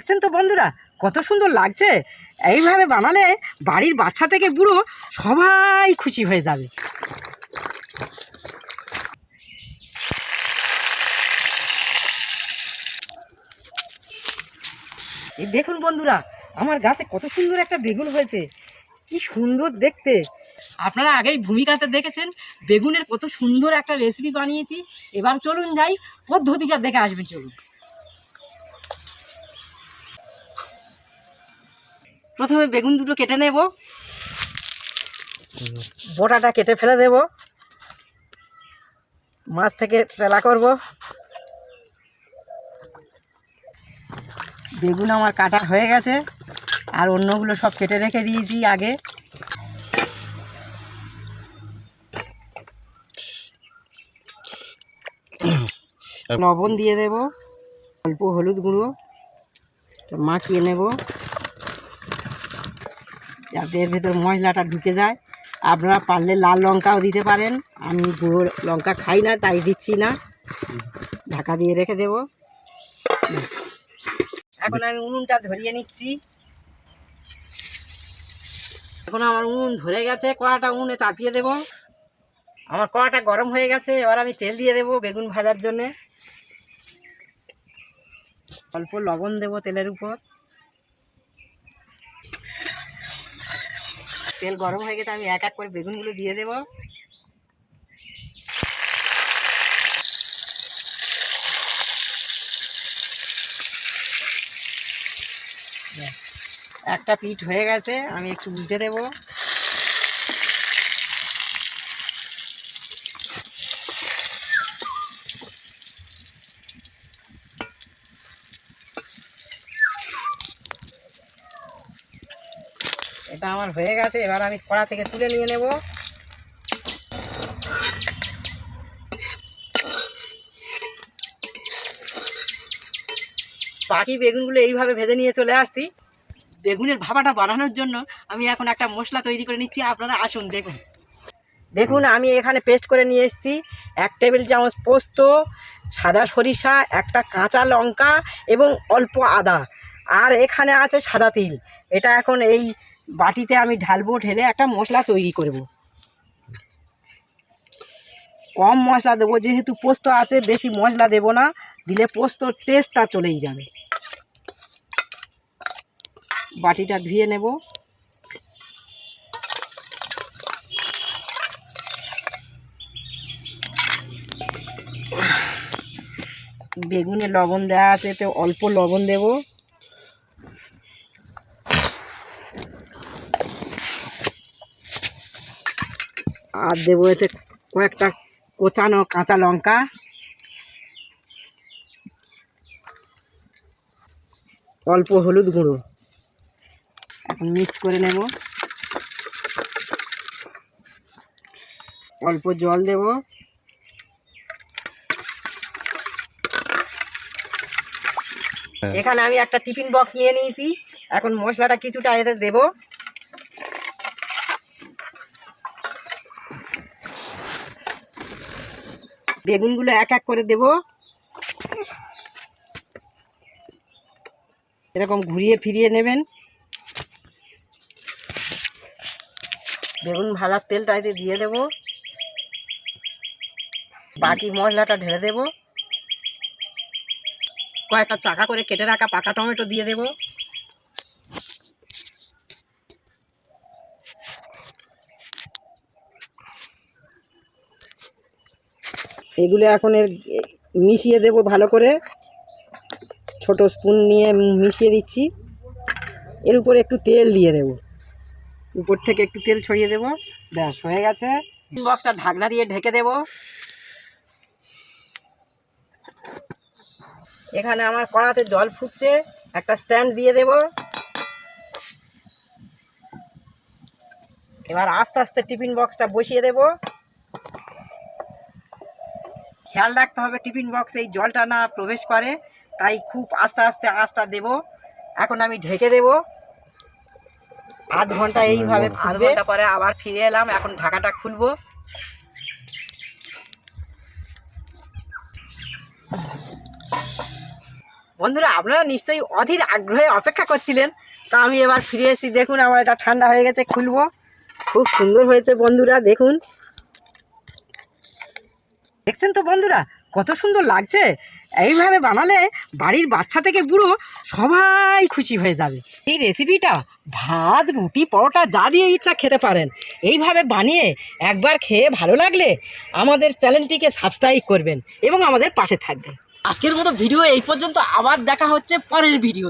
দেখছেন তো বন্ধুরা, কত সুন্দর লাগছে। এইভাবে বানালে বাড়ির বাচ্চা থেকে বুড়ো সবাই খুশি হয়ে যাবে। এই দেখুন বন্ধুরা, আমার গাছে কত সুন্দর একটা বেগুন হয়েছে, কি সুন্দর দেখতে। আপনারা আগেই ভূমিকাতে দেখেছেন বেগুনের কত সুন্দর একটা রেসিপি বানিয়েছি। এবার চলুন যাই, পদ্ধতিটা দেখে আসবেন। চলুন, প্রথমে বেগুন দুটো কেটে নেব, বোটাটা কেটে ফেলে দেব, মাছ থেকে চেলা করব। বেগুন আমার কাটা হয়ে গেছে, আর অন্যগুলো সব কেটে রেখে দিয়েছি আগে। লবণ দিয়ে দেব, অল্প হলুদ গুঁড়ো মাখিয়ে নেব যাতে এর ভেতর মশলাটা ঢুকে যায়। আপনারা পারলে লাল লঙ্কাও দিতে পারেন, আমি গুঁড়ো লঙ্কা খাই না তাই দিচ্ছি না। ঢাকা দিয়ে রেখে দেব। এখন আমি উনুনটা ধরিয়ে নিচ্ছি। এখন আমার উনুন ধরে গেছে, কড়াটা উনুনে চাপিয়ে দেব। আমার কড়াটা গরম হয়ে গেছে, এবার আমি তেল দিয়ে দেব বেগুন ভাজার জন্যে। অল্প লবণ দেব তেলের উপর। তেল গরম হয়ে গেছে, আমি এক এক করে বেগুনগুলো দিয়ে দেব। একটা পিঠ হয়ে গেছে, আমি একটু উল্টে দেব। এটা আমার হয়ে গেছে, এবার আমি কড়া থেকে তুলে নিয়ে নেব। বাকি বেগুনগুলো এইভাবে ভেজে নিয়ে চলে আসছি। বেগুনের ভাপাটা বানানোর জন্য আমি এখন একটা মশলা তৈরি করে নিচ্ছি। আপনারা আসুন দেখুন। দেখুন, আমি এখানে পেস্ট করে নিয়ে এসেছি 1 টেবিল চামচ পোস্ত, সাদা সরিষা, একটা কাঁচা লঙ্কা এবং অল্প আদা, আর এখানে আছে সাদা তিল। এটা এখন এই বাটিতে আমি ঢালবো, ঢেলে একটা মশলা তৈরি করব। কম মশলা দেবো, যেহেতু পোস্ত আছে, বেশি মশলা দেব না, দিলে পোস্তর টেস্টটা চলেই যাবে। বাটিটা ধুয়ে নেব। বেগুনে লবণ দেওয়া আছে, তো অল্প লবণ দেব। আর দেবো এতে কয়েকটা কোচানো কাঁচা লঙ্কা। অল্প হলুদ গুঁড়ো। এখন মিক্সড করে নেব। অল্প জল দেব। এখানে আমি একটা টিফিন বক্স নিয়ে নিয়েছি, এখন মশলাটা কিছুটা এতে দেব। বেগুনগুলো এক এক করে দেব। এরকম ঘুরিয়ে ফিরিয়ে নেবেন। বেগুন ভাজার তেলটা এতে দিয়ে দেব। বাকি মশলাটা ঢেলে দেব। কয়েকটা চাকা করে কেটে রাখা পাকা টমেটো দিয়ে দেব। এগুলো এখন মিশিয়ে দেব ভালো করে। ছোট স্পুন নিয়ে মিশিয়ে দিচ্ছি। এর উপরে একটু তেল দিয়ে দেব, উপর থেকে একটু তেল ছড়িয়ে দেব। ব্যাস হয়ে গেছে। বক্সটা ঢাকনা দিয়ে ঢেকে দেব। এখানে আমার কড়াতে জল ফুটছে, একটা স্ট্যান্ড দিয়ে দেব। এবার আস্তে আস্তে টিফিন বক্সটা বসিয়ে দেব। খেয়াল রাখতে হবে টিফিন বক্সে এই জলটা না প্রবেশ করে, তাই খুব আস্তে আস্তে আঁচটা দেব। এখন আমি ঢেকে দেব। আধ ঘন্টা এইভাবে, আধ ঘন্টা পরে আবার ফিরে এলাম। এখন ঢাকাটা খুলবো। বন্ধুরা আপনারা নিশ্চয়ই অধীর আগ্রহে অপেক্ষা করছিলেন, তা আমি এবার ফিরে এসেছি। দেখুন আমার এটা ঠান্ডা হয়ে গেছে, খুলবো। খুব সুন্দর হয়েছে বন্ধুরা, দেখুন, দেখছেন তো বন্ধুরা কত সুন্দর লাগছে। এইভাবে বানালে বাড়ির বাচ্চা থেকে বুড়ো সবাই খুশি হয়ে যাবে। এই রেসিপিটা ভাত, রুটি, পরোটা যা দিয়ে ইচ্ছা খেতে পারেন। এইভাবে বানিয়ে একবার খেয়ে ভালো লাগলে আমাদের চ্যানেলটিকে সাবস্ক্রাইব করবেন এবং আমাদের পাশে থাকবেন। আজকের মতো ভিডিও এই পর্যন্ত, আবার দেখা হচ্ছে পরের ভিডিও।